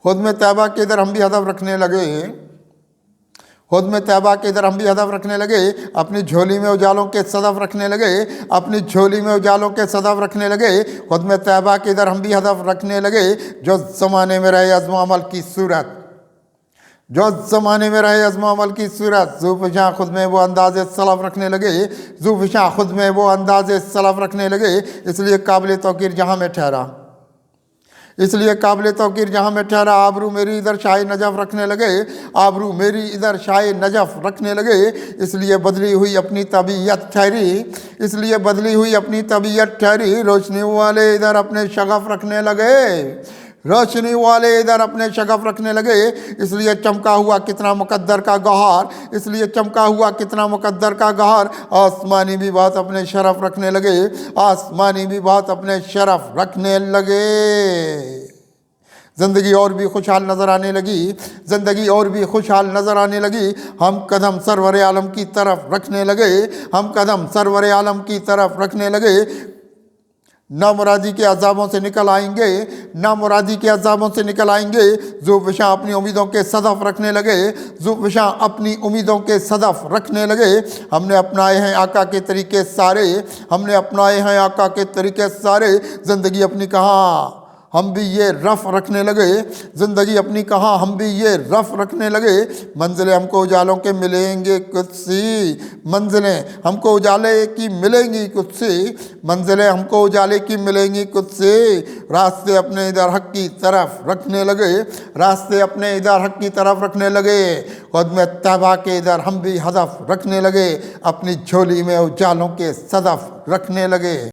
خدمِ طیبہ کے ادھر ہم بھی ہدف رکھنے لگے، خدمِ طیبہ کے ادھر ہم بھی ہدف رکھنے لگے، اپنی جھولی میں اجالوں کے صدف رکھنے لگے، اپنی جھولی میں اجالوں کے صدف رکھنے لگے، خدمِ طیبہ کے ادھر ہم بھی ہدف رکھنے لگے، جو زمانے میں رہے عزم و عمل کی صورت، جو زمانے میں رہے عزم و عمل کی صورت، ذوفشاں خود میں وہ انداز سلف رکھنے لگے، ذوفشاں خود میں وہ انداز سلف رکھنے لگے، اس لیے قابل توقیر جہاں میں ٹھہرا، اس لیے قابل توقیر جہاں میں ٹھہرا، آبرو میری ادھر شاہ نجف رکھنے لگے، آبرو میری ادھر شاہ نجف رکھنے لگے، اس لیے بدلی ہوئی اپنی طبیعت ٹھہری، اس لیے بدلی ہوئی اپنی طبیعت ٹھہری، روشنی والے ادھر اپنے شغف رکھنے لگے، روشنی والے ادھر اپنے شغف رکھنے لگے، اس لیے چمکا ہوا کتنا مقدر کا گوہر، اس لیے چمکا ہوا کتنا مقدر کا گوہر، آسمانی بھی بہت اپنے شرف رکھنے لگے، آسمانی بھی بہت اپنے شرف رکھنے لگے۔ زندگی اور بھی خوشحال نظر آنے لگی، زندگی اور بھی خوشحال نظر آنے لگی، ہم قدم سرور عالم کی طرف رکھنے لگے، ہم قدم سرور عالم کی طرف رکھنے لگے، نامرادی کے عذابوں سے نکل آئیں گے، نامرادی کے عذابوں سے نکل آئیں گے، ذوفشاں اپنی امیدوں کے صدف رکھنے لگے، ذوفشاں اپنی امیدوں کے صدف رکھنے لگے، ہم نے اپنائے ہیں آقا کے طریقے سارے، ہم نے اپنائے ہیں آقا کے طریقے سارے، زندگی اپنی کہاں ہم بھی یہ رف رکھنے لگے، زندگی اپنی کہاں ہم بھی یہ رف رکھنے لگے، منزلیں ہم کو اجالوں کے ملیں گے کچھ سی، منزلیں ہم کو اجالے کی ملیں گی کچھ سی، منزلیں ہم کو اجالے کی ملیں گی کچھ سی، راستے اپنے ادھر حق کی طرف رکھنے لگے، راستے اپنے ادھر حق کی طرف رکھنے لگے، خدمِ طیبہ کے ادھر ہم بھی ہدف رکھنے لگے، اپنی جھولی میں اجالوں کے صدف رکھنے لگے۔